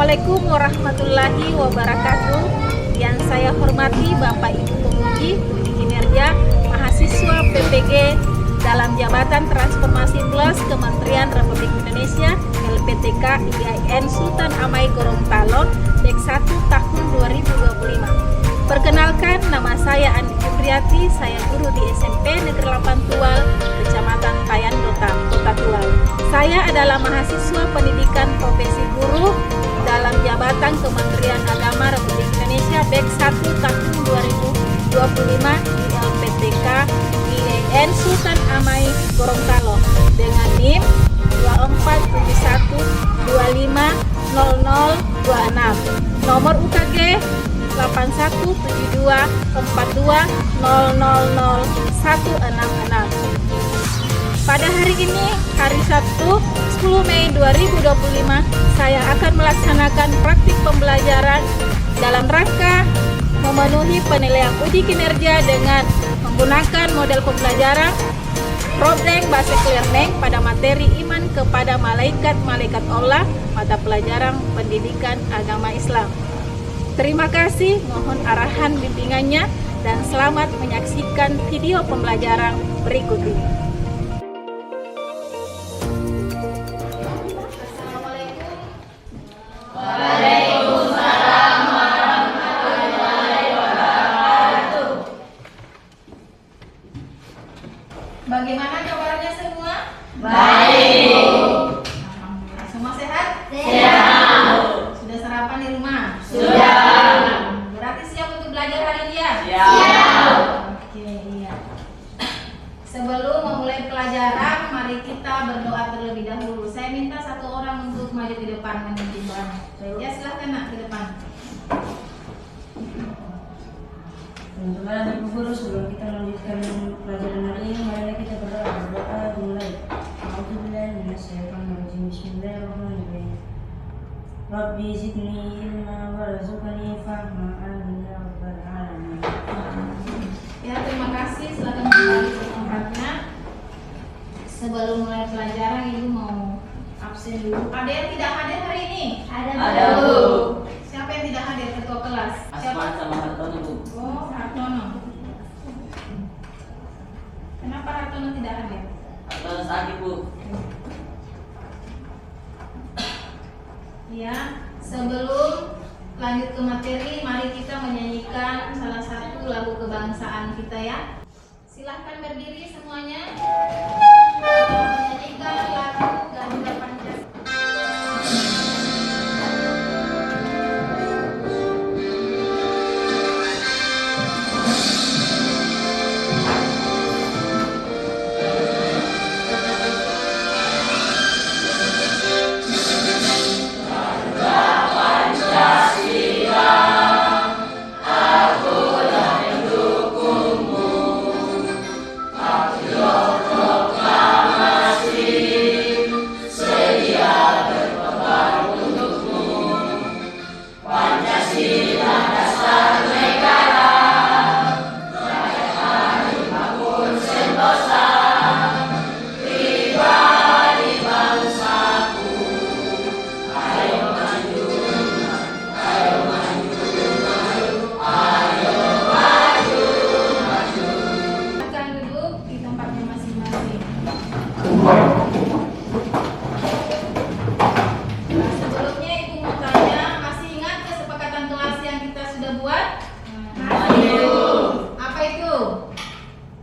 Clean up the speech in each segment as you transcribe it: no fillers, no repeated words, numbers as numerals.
Assalamualaikum warahmatullahi wabarakatuh. Yang saya hormati Bapak Ibu Penguji Kinerja Mahasiswa PPG dalam Jabatan Transformasi Plus Kementerian Republik Indonesia LPTK IAIN Sultan Amai Gorontalo Dek 1 tahun 2025. Perkenalkan, nama saya Andi Fitriati, saya guru di SMP Negeri 8 Tual, Kecamatan Tayan Kota Tual. Saya adalah mahasiswa pendidikan profesi guru dalam Jabatan Kementerian Agama Republik Indonesia Dek 1 tahun 2025 di LPTK IAIN Sultan Amai Gorontalo dengan NIM 2471250026, nomor UKG 817242000166. Pada hari ini, hari Sabtu 10 Mei 2025, saya akan melaksanakan praktik pembelajaran dalam rangka memenuhi penilaian uji kinerja dengan menggunakan model pembelajaran Problem Basic Learning pada materi iman kepada malaikat Allah, mata pelajaran pendidikan agama Islam. Terima kasih, mohon arahan bimbingannya dan selamat menyaksikan video pembelajaran berikut ini. Bagaimana kabarnya semua? Baik. Alhamdulillah. Semua sehat? Sehat. Sudah sarapan di rumah? Sudah. Berarti siap untuk belajar hari ini ya? Siap. Oke, iya. Sebelum memulai pelajaran, mari kita berdoa terlebih dahulu. Saya minta satu orang untuk maju ke depan memimpin doa. Ya, silahkan nak ke depan. Teman-teman Ibu Guru, sebelum kita melanjutkan pelajaran hari ini, mari kita berdoa dimulai. A'udzubillahi minasyaitonir rajim. Bismillahirrahmanirrahim. Rabbi zidni ilma warzuqni fahma. Amin ya rabbal alamin. Ya, terima kasih. Silakan kembali ke tempatnya. Sebelum mulai pelajaran, Ibu mau absen dulu. Ada yang tidak hadir hari ini? Ada, Bu. Siapa yang tidak hadir? Ketua kelas. Siapa? Asman sama Hartono, Bu. Oh, Hartono. Kenapa Hartono tidak hadir? Hartono sakit, Bu. Ya, sebelum lanjut ke materi, mari kita menyanyikan salah satu lagu kebangsaan kita ya. Silahkan berdiri semuanya. Menyanyikan lagu Garuda Pancasila. Sebelumnya Ibu mau tanya, masih ingat kesepakatan kelas yang kita sudah buat? Apa itu?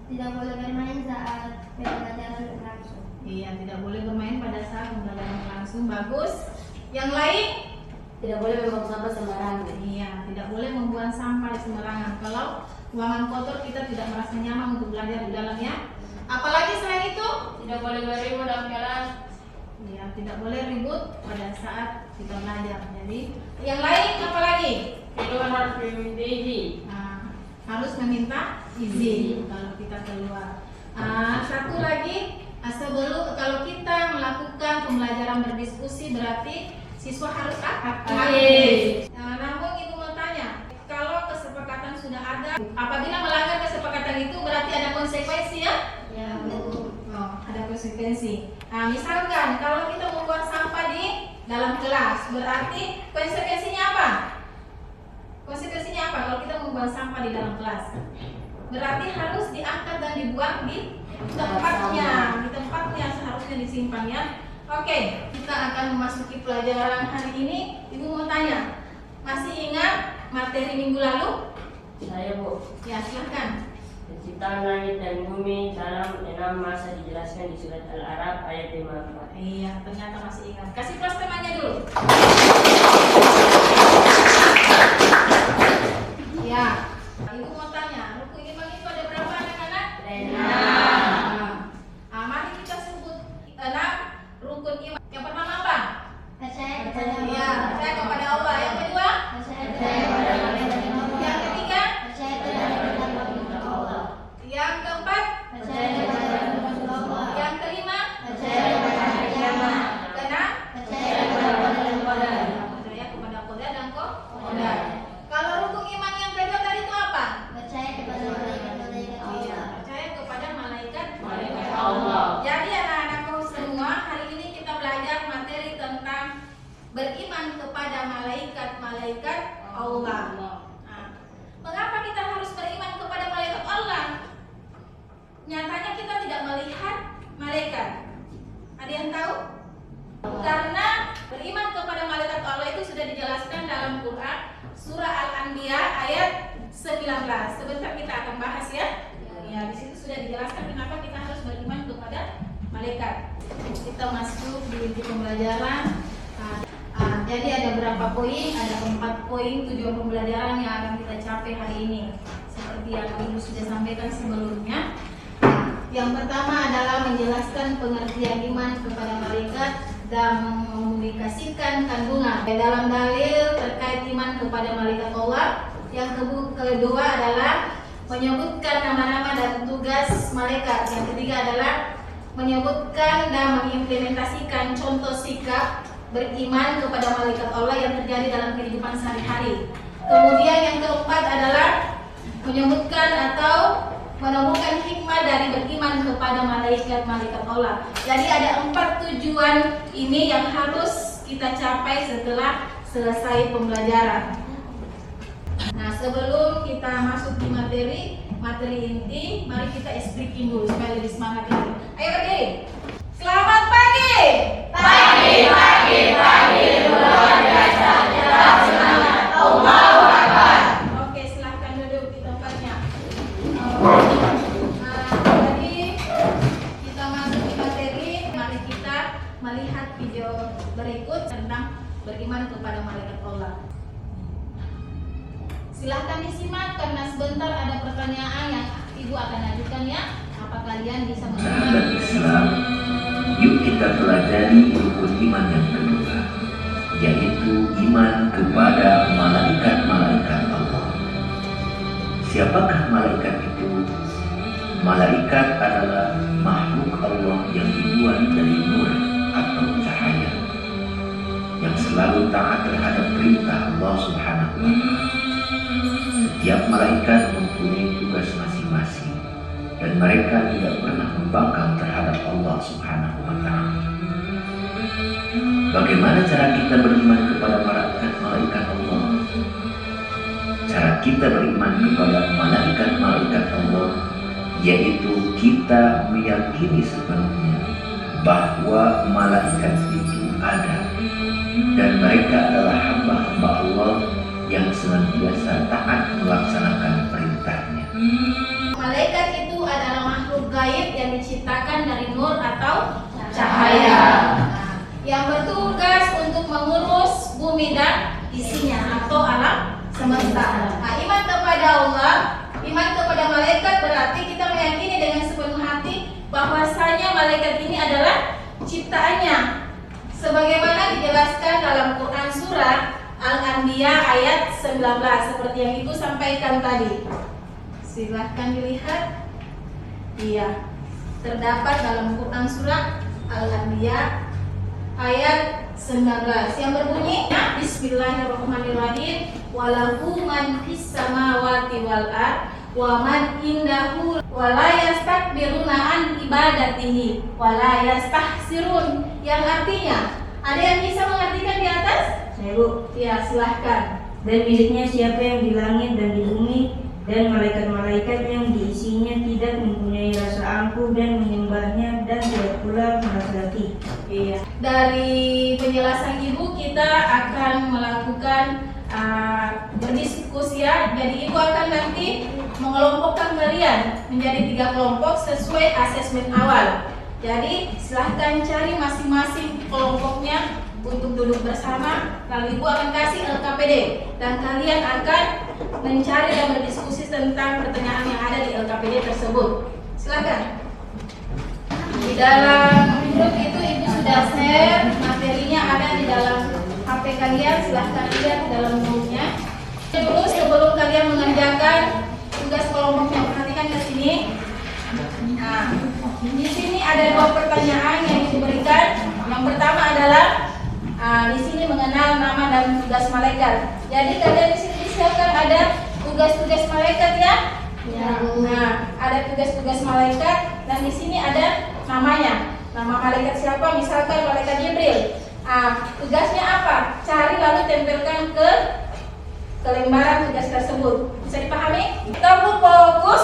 Tidak boleh bermain saat pembelajaran berlangsung. Iya, tidak boleh bermain pada saat pembelajaran berlangsung. Bagus. Yang lain? Tidak boleh membuang sampah sembarangan. Iya, tidak boleh membuang sampah sembarangan. Kalau ruangan kotor kita tidak merasa nyaman untuk belajar di dalamnya. Apalagi selain itu? Tidak boleh beribut dalam kelas. Ya, tidak boleh ribut pada saat kita belajar. Jadi, yang lain apa lagi? Keluar harus diminta izin. Nah, harus meminta izin kalau kita keluar. Satu lagi, sebelum kalau kita melakukan pembelajaran berdiskusi berarti siswa harus aktif. Namun Ibu mau tanya, kalau kesepakatan sudah ada, apabila melanggar kesepakatan itu berarti ada konsekuensi ya? Ya, betul. Oh, ada konsekuensi. Nah, misalkan kalau kita membuang sampah di dalam kelas. Berarti konsekuensinya apa? Konsekuensinya apa kalau kita membuang sampah di dalam kelas? Berarti harus diangkat dan dibuang di tempatnya seharusnya disimpan ya. Oke, kita akan memasuki pelajaran hari ini. Ibu mau tanya, masih ingat materi minggu lalu? Saya Bu. Ya, silahkan. Penciptaan langit dan bumi dalam 6 masa dijelaskan di surat Al-A'raf ayat 54. Iya, ternyata masih ingat. Kasih plus temannya dulu. Ya, ibu mau tanya, rukun iman itu ada berapa anak-anak? 6. Mari kita sebut 6 rukun iman. Yang pertama apa? Percaya kepada Ya, percaya kepada Allah. Yang kedua? Percaya kepada Yang ketiga? Percaya kepada Allah. Yang keempat? Percaya kepada Allah. Yang kelima? Percaya kepada hari kiamat. Keenam? Percaya kepada qadar dan qadar. Percaya kepada qadar dan qadar. Kalau rukun iman yang kedua tadi itu apa? Percaya kepada malaikat-malaikat Iya, Allah. percaya kepada malaikat Allah. Jadi anak-anakku semua, hari ini kita belajar materi tentang beriman kepada malaikat-malaikat Allah. Nah, mengapa kita harus beriman kepada malaikat Allah? Nyatanya kita tidak melihat malaikat. Ada yang tahu? Karena beriman kepada malaikat Allah itu sudah dijelaskan dalam Quran surah Al-Anbiya ayat 19. Sebentar kita akan bahas ya. Ya, di situ sudah dijelaskan kenapa kita harus beriman kepada malaikat. Kita masuk di inti pembelajaran. Jadi ada berapa poin? Ada 4 poin tujuan pembelajaran yang akan kita capai hari ini. Seperti yang Ibu sudah sampaikan sebelumnya. Yang pertama adalah menjelaskan pengertian iman kepada malaikat dan mempublikasikan kandungan dalam dalil terkait iman kepada malaikat Allah. Yang kedua adalah menyebutkan nama-nama dan tugas malaikat. Yang ketiga adalah menyebutkan dan mengimplementasikan contoh sikap beriman kepada malaikat Allah yang terjadi dalam kehidupan sehari-hari. Kemudian yang keempat adalah menyebutkan atau menemukan hikmah dari beriman kepada malaikat-malaikat Allah. Jadi ada 4 tujuan ini yang harus kita capai setelah selesai pembelajaran. Nah, sebelum kita masuk di materi inti, mari kita speaking dulu supaya lebih semangat lagi. Ayo berdiri. Selamat pagi. Pagi luar biasa. Semangat. Allahu Akbar. Oke, silahkan duduk di tempatnya. Jadi kita masuk di materi. Mari kita melihat video berikut tentang beriman kepada malaikat Allah. Silahkan disimak karena sebentar ada pertanyaan yang Ibu akan ajukan ya. Apa kalian bisa Sahabat Islam, yuk kita pelajari rukun iman yang kedua, yaitu iman kepada malaikat-malaikat Allah. Siapakah malaikat itu? Malaikat adalah makhluk Allah yang dibuat dari nur atau cahaya, yang selalu taat terhadap perintah Allah Subhanahu wa Ta'ala. Setiap malaikat mempunyai tugas masing-masing dan mereka tidak pernah membangkang terhadap Allah Subhanahu wa Ta'ala. Bagaimana cara kita beriman kepada malaikat-malaikat Allah? Cara kita beriman kepada malaikat-malaikat Allah yaitu kita meyakini sepenuhnya bahwa malaikat itu ada dan mereka adalah hamba-hamba Allah yang senantiasa taat melaksanakan perintahnya. Malaikat itu adalah makhluk gaib yang diciptakan dari nur atau cahaya, yang bertugas untuk mengurus bumi dan isinya atau alam semesta. Nah, iman kepada Allah, iman kepada malaikat berarti kita meyakini dengan sepenuh hati bahwasanya malaikat ini adalah ciptaannya, sebagaimana dijelaskan dalam Quran surah Al-Anbiya ayat 19 seperti yang Ibu sampaikan tadi. Silahkan dilihat. Iya, terdapat dalam Quran surah Al-Anbiya ayat 19 yang berbunyi, Bismillahirrahmanirrahim, walahu man fis samawati wal ard wa man indahu wa la yastakbiruna an ibadatihi wa la yastahsirun, yang artinya Ada yang bisa mengartikan di atas? Saya, Bu. Ya, silahkan. Dan miliknya siapa yang di langit dan di bumi, dan malaikat-malaikat yang diisinya tidak mempunyai rasa ampuh dan menyembahnya, dan tidak pula merasa letih. Iya. Dari penjelasan Ibu kita akan melakukan berdiskusi ya. Jadi Ibu akan nanti mengelompokkan kalian menjadi 3 kelompok sesuai asesmen awal. Jadi silahkan cari masing-masing kelompoknya untuk duduk bersama. Lalu Ibu akan kasih LKPD dan kalian akan mencari dan berdiskusi tentang pertanyaan yang ada di LKPD tersebut. Silakan. Di dalam grup itu Ibu sudah share materinya, ada di dalam HP kalian. Silahkan lihat dalam grupnya. Dulu sebelum kalian mengerjakan tugas kelompoknya, perhatikan ke sini. Nah, di sini ada 2 pertanyaan yang diberikan. Yang pertama adalah di sini mengenal nama dan tugas malaikat. Jadi kalian di sini disiapkan ada tugas-tugas malaikat ya. Nah, ada tugas-tugas malaikat dan di sini ada namanya. Nama malaikat siapa? Misalkan malaikat Jibril. Tugasnya apa? Cari lalu tempelkan ke lembaran tugas tersebut. Bisa dipahami? Kita fokus.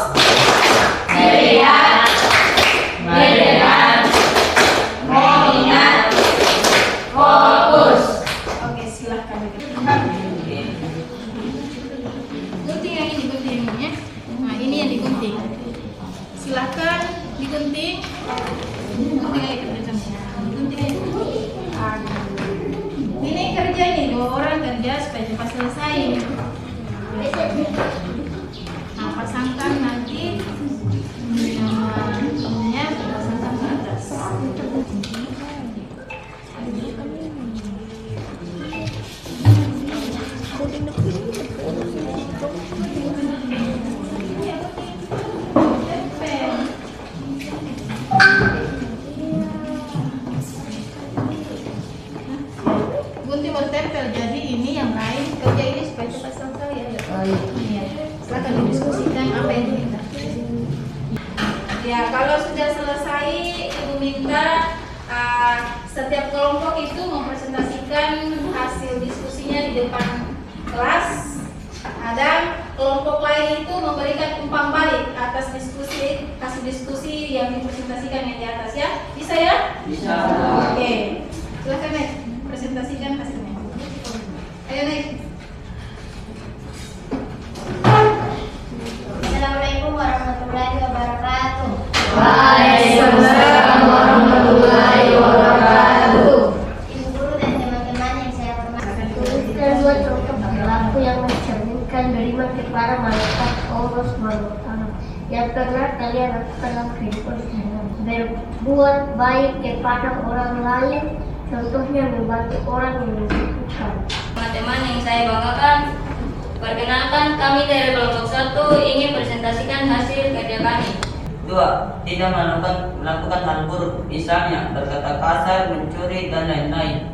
Melihat, mendengar, mengingat, fokus. Oke, silahkan. Gunting yang ini, guntingnya. Nah, ini yang digunting. Silahkan digunting. Gunting aja kerja kamu. Gunting aja. Ini kerja nih, 2 orang kerja supaya cepat selesai. Nah, pasangkan nanti namanya, pasangkan ke atas. Gunting bertempel, jadi ini yang lain kerja ini supaya cepat selesai ya. Iya. Silakan didiskusikan apa yang kita. Ya, kalau sudah selesai, Ibu minta setiap kelompok itu mempresentasikan hasil diskusinya di depan kelas. Dan kelompok lain itu memberikan umpan balik atas hasil diskusi yang dipresentasikan yang di atas ya. Bisa ya? Bisa. Oke. Silakan Nek, presentasikan hasilnya. Ayo Nek. Assalamualaikum warahmatullahi wabarakatuh. Waalaikumsalam warahmatullahi wabarakatuh. Ibu guru dan teman-teman yang saya hormati. Tuliskan 2 contoh perilaku yang mencerminkan beriman kepada malaikat Allah SWT yang pernah kalian lakukan dalam kehidupan sehari-hari. Berbuat baik kepada orang lain, contohnya membantu orang yang membutuhkan. Teman-teman yang saya banggakan, perkenalkan kami dari kelompok 1 ingin presentasikan hasil kerja kami. 2. Tidak melakukan hal buruk, misalnya berkata kasar, mencuri, dan lain-lain.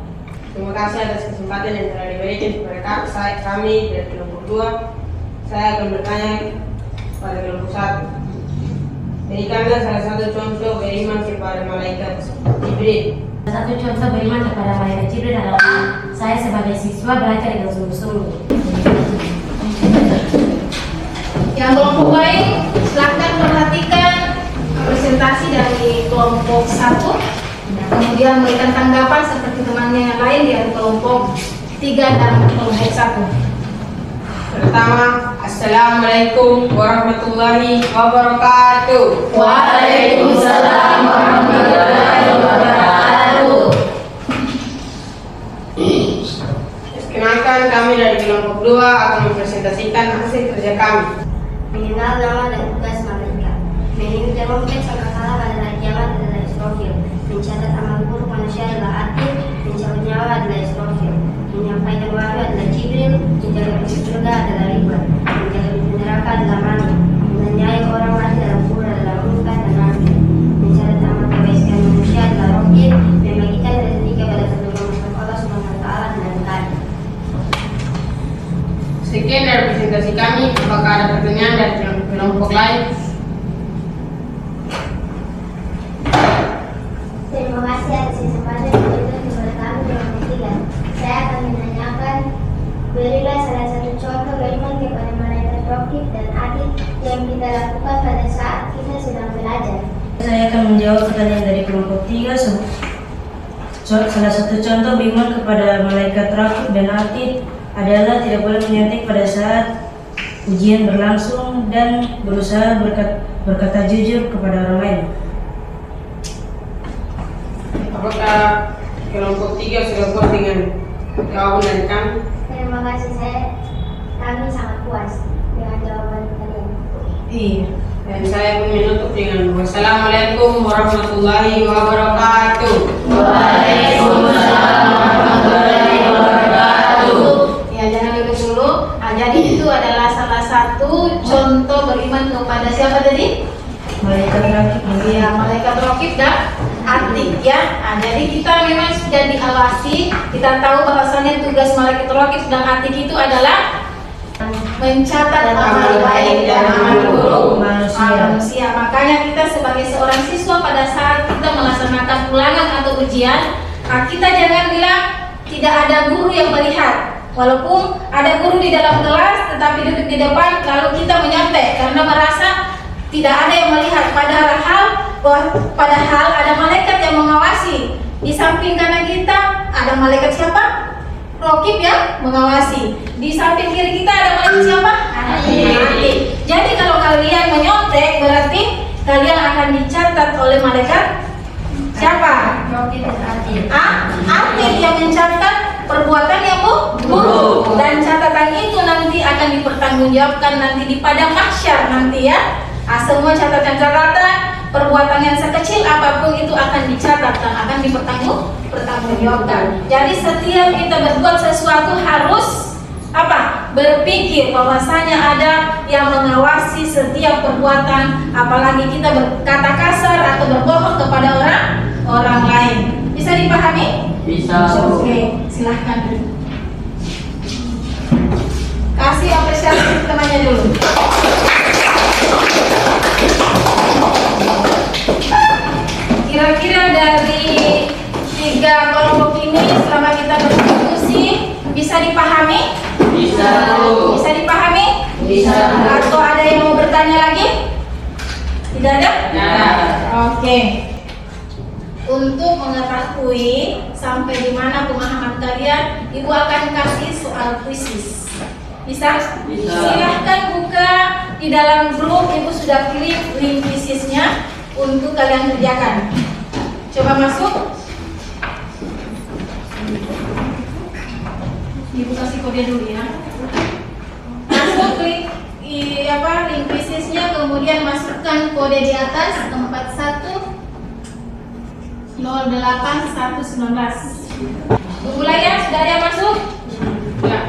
Terima kasih atas kesempatan yang telah diberikan kepada kami dari kelompok 2. Saya akan bertanya pada kelompok 1. Berikanlah salah satu contoh beriman kepada malaikat Jibril. Satu contoh beriman kepada malaikat Jibril adalah saya sebagai siswa belajar dengan sungguh-sungguh. Yang kelompok lain, silakan perhatikan presentasi dari kelompok 1. Kemudian memberikan tanggapan seperti temannya yang lain dari kelompok 3 dan kelompok 1. Pertama, Assalamualaikum warahmatullahi wabarakatuh. Waalaikumsalam warahmatullahi wabarakatuh. Perkenalkan, kami dari kelompok 2 akan mempresentasikan hasil kerja kami. Mengenal nama dan tugas malaikat. Menginterompen sangkakala adalah kiamat adalah Israfil. Mencatat amal buruk manusia adalah Atin. Mencabut nyawa adalah Israfil. Menyampaikan wahyu adalah Jibril. Menjaga pintu surga adalah Ridwan. Menjaga pintu neraka adalah Malik. Menanyai orang mati dalam kubur adalah Munkar dan Nakir. Mencatat amal kebaikan manusia adalah Rokib. Membagikan rezeki kepada satu makhluk Allah Subhanahu wa Ta'ala dengan tadi. Sekian dari presentasi kami. Apakah ada pertanyaan dari kelompok lain? Terima kasih atas kesempatan yang diberikan kepada kami Rokib, dan Adil yang kita lakukan pada saat kita sedang belajar? Saya akan menjawab pertanyaan dari kelompok 3. Salah satu contoh beriman kepada malaikat Raqib dan Atid adalah tidak boleh menyontek pada saat ujian berlangsung dan berusaha berkata jujur kepada orang lain. Apakah kelompok 3 sudah puas dengan jawaban dari kami? Terima kasih, kami sangat puas dengan jawaban kalian. Iya. Dan saya pun menutup dengan wassalamualaikum warahmatullahi wabarakatuh. Waalaikumsalam warahmatullahi wabarakatuh. Ya, jangan duduk dulu. Jadi itu adalah salah satu contoh beriman kepada siapa tadi? Malaikat Raqib. Ya, malaikat Raqib dan Atid ya. Jadi kita memang sudah diawasi. Kita tahu bahwasannya tugas malaikat Raqib dan Atid itu adalah mencatat amal baik dan amal buruk manusia. Makanya kita sebagai seorang siswa pada saat kita melaksanakan ulangan atau ujian, kita jangan bilang tidak ada guru yang melihat. Walaupun ada guru di dalam kelas tetapi duduk di depan lalu kita menyontek karena merasa tidak ada yang melihat, padahal ada malaikat yang mengawasi. Di samping kanan kita ada malaikat siapa? Raqib yang mengawasi. Di samping kiri kita ada malaikat siapa? Atid. Jadi kalau kalian menyontek berarti kalian akan dicatat oleh malaikat siapa? Rokib dan Adil. Atid yang mencatat perbuatan yang buruk, dan catatan itu nanti akan dipertanggungjawabkan nanti di padang mahsyar nanti ya. Semua catatan perbuatan yang sekecil apapun itu akan dicatat dan akan dipertanggungjawabkan. Jadi setiap kita berbuat sesuatu harus berpikir bahwasanya ada yang mengawasi setiap perbuatan, apalagi kita berkata kasar atau berbohong kepada orang lain. Bisa dipahami? Bisa. Oke, silahkan. Kasih apresiasi temannya dulu. Kira-kira dari 3 kelompok ini selama kita berdiskusi bisa dipahami? Bisa. Bisa dipahami? Bisa. Atau ada yang mau bertanya lagi? Tidak ada? Ya. Oke. Untuk mengetahui sampai di mana pemahaman kalian, Ibu akan kasih soal kuisis. Bisa? Bisa. Silahkan buka di dalam grup, Ibu sudah klik link kuisisnya untuk kalian kerjakan. Coba masuk. Ibu kasih kode dulu ya. Masuk klik link kuisisnya, kemudian masukkan kode di atas 410819. Mulai ya, sudah ada yang masuk? Ya.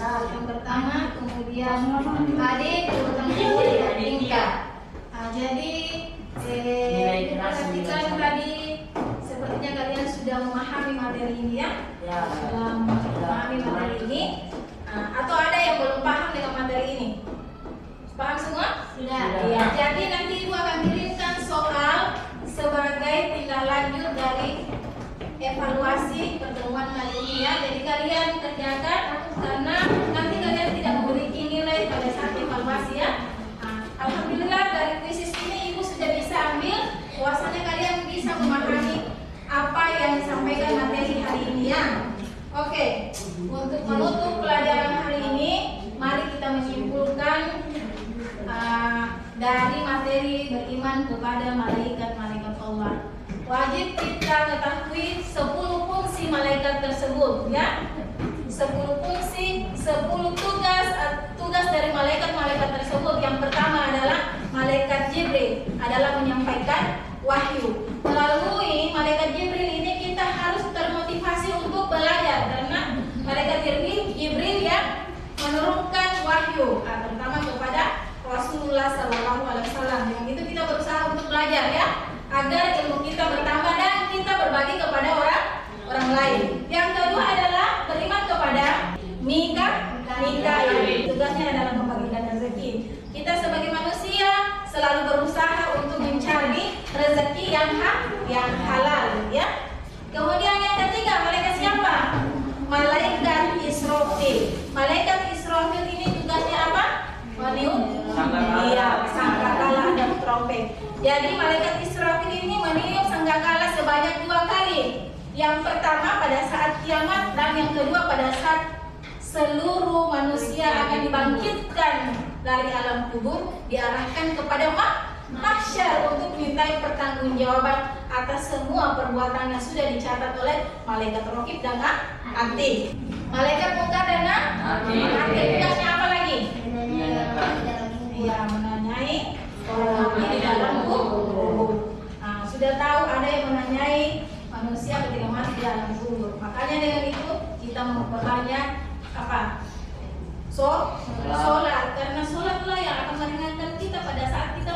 Yang pertama, kemudian adik, urutan dan tingkat. Jadi perhatikan tadi sepertinya kalian sudah memahami materi ini ya. Sudah memahami materi ini. Atau ada yang belum paham dengan materi ini? Paham semua? Sudah. Ya. Jadi nanti Ibu akan kirimkan soal sebagai tindak lanjut dari evaluasi pertemuan kali ini ya. Jadi kalian kerjakan karena nanti kalian tidak memiliki nilai pada saat evaluasi ya. Alhamdulillah dari kuisis ini Ibu sudah bisa ambil bahwasanya kalian bisa memahami apa yang disampaikan materi hari ini ya. Oke, untuk menutup pelajaran hari ini, mari kita menyimpulkan dari materi beriman kepada malaikat-malaikat Allah. Wajib kita ketahui 10 fungsi malaikat tersebut ya. 10 fungsi, 10 tugas dari malaikat-malaikat tersebut. Yang pertama adalah malaikat Jibril, adalah menyampaikan wahyu. Melalui malaikat Jibril ini kita harus termotivasi untuk belajar, karena malaikat Jibril yang menurunkan wahyu, terutama kepada Rasulullah SAW. Dengan itu kita berusaha untuk belajar ya, agar ilmu kita bertambah dan kita berbagi kepada orang lain. Yang kedua adalah beriman kepada Mikail. Tugasnya adalah membagikan rezeki. Kita sebagai manusia selalu berusaha untuk mencari rezeki yang halal ya. Kemudian yang ketiga, malaikat siapa? Malaikat Israfil. Malaikat Israfil ini tugasnya apa? Meniup sangkakala dan trompet. Jadi malaikat Israfil ini meniup sangkakala sebanyak 2 kali. Yang pertama pada saat kiamat, dan yang kedua pada saat seluruh manusia akan dibangkitkan dari alam kubur, diarahkan kepada mahsyar untuk dimintai pertanggungjawaban atas semua perbuatan yang sudah dicatat oleh malaikat Raqib dan Atid. Malaikat Munkar dan Nakir tugasnya apa lagi? Ya, menanyai orang mati di dalam kubur. Nah, sudah tahu ada yang menanyai manusia ketika mati di dalam kubur. Makanya dengan itu kita memperbanyak apa? Sholat, karena sholatlah yang akan meringankan kita pada saat kita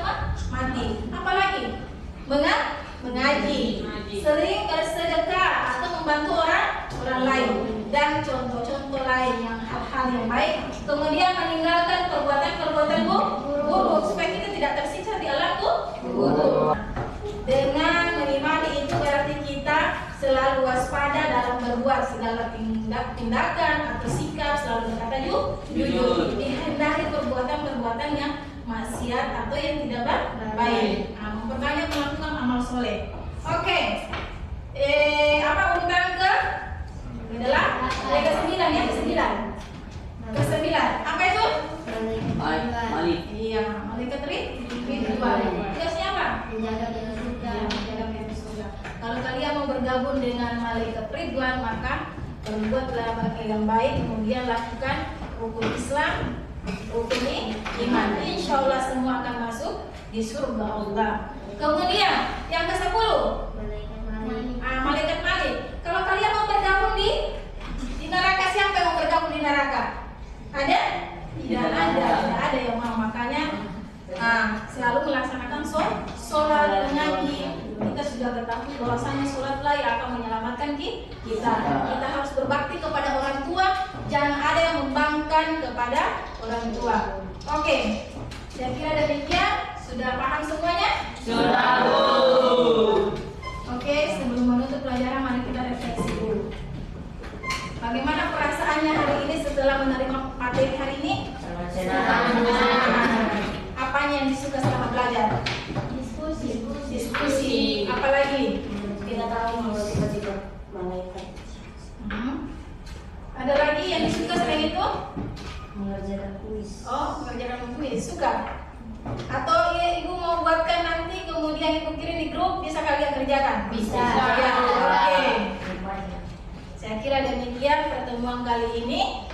mati. Apalagi mengaji, sering bersedekah atau membantu orang lain, dan contoh-contoh lain yang hal-hal yang baik. Kemudian meninggalkan perbuatan-perbuatan buruk supaya kita tidak tersiksa di alam kubur. Dengan mengimani itu berarti kita selalu waspada dalam berbuat segala tindakan atau sikap, selalu berkata jujur, dihindari perbuatan-perbuatan yang maksiat atau yang tidak baik. Memperbanyak melakukan amal soleh. Oke. Apa urutan ke? Adalah ke-9 ya, ke-9. Apa itu? Malik. Iya, malaikat Ridwan. Tugasnya apa? Menjaga pintu surga. Kalau kalian mau bergabung dengan malaikat Ridwan, maka berbuatlah yang baik, kemudian lakukan rukun Islam, rukun iman. Insya Allah semua akan masuk di surga Allah. Kemudian yang ke-10, malaikat Malik. Kalau kalian mau bergabung di neraka, siapa yang mau bergabung di neraka? Ada? Tidak ada yang mau. Makanya selalu melaksanakan sholat, mengaji. Kita sudah ketahui bahwasanya sholatlah yang akan menyelamatkan kita. Kita harus berbakti kepada orang tua, jangan ada yang membangkang kepada orang tua. Oke, saya kira demikian. Sudah paham semuanya? Sudah, Bu. Oke, sebelum menutup pelajaran, mari kita refleksi dulu. Bagaimana perasaannya hari ini setelah menerima materi hari ini? Apanya yang disuka selama belajar? Diskusi. Apalagi? Kita tahu tiba-tiba malaikat. Ada lagi yang disuka selain itu? Mengerjakan kuis. Oh, mengerjakan kuis. Suka? Atau ibu mau buatkan nanti kemudian ibu kirim di grup, bisa kalian kerjakan? Bisa. Ya, oke. Saya kira demikian pertemuan kali ini.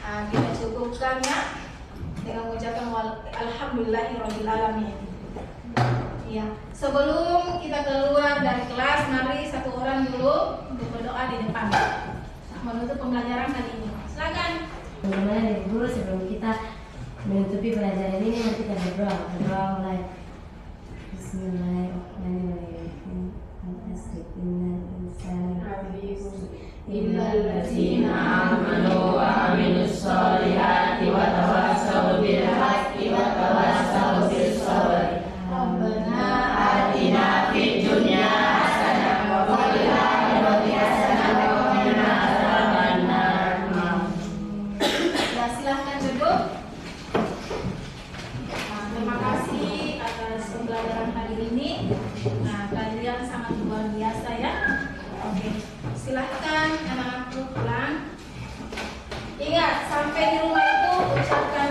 Kita cukupkan ya dengan mengucapkan alhamdulillahirabbil alamin. Ya, sebelum kita keluar dari kelas, mari satu orang dulu untuk berdoa di depan menutup pembelajaran kali ini. Silakan. Bagaimana dari guru sebelum kita menutupi pelajaran ini, mari kita berdoa mulai. Bismillahirrahmanirrahim. Innal ladzina amanu wa amilus solihati wa tawassaw bil haqqi wa tawassaw bis sabr. Rabbana atina fid dunya hasanah wa fil akhirati hasanah wa qina adzabannar. Ya, silahkan duduk. Terima kasih atas pembelajaran hari ini. Kalian sangat luar biasa ya. Oke, silahkan anak-anakku pulang. Ingat, sampai di rumah itu ucapkan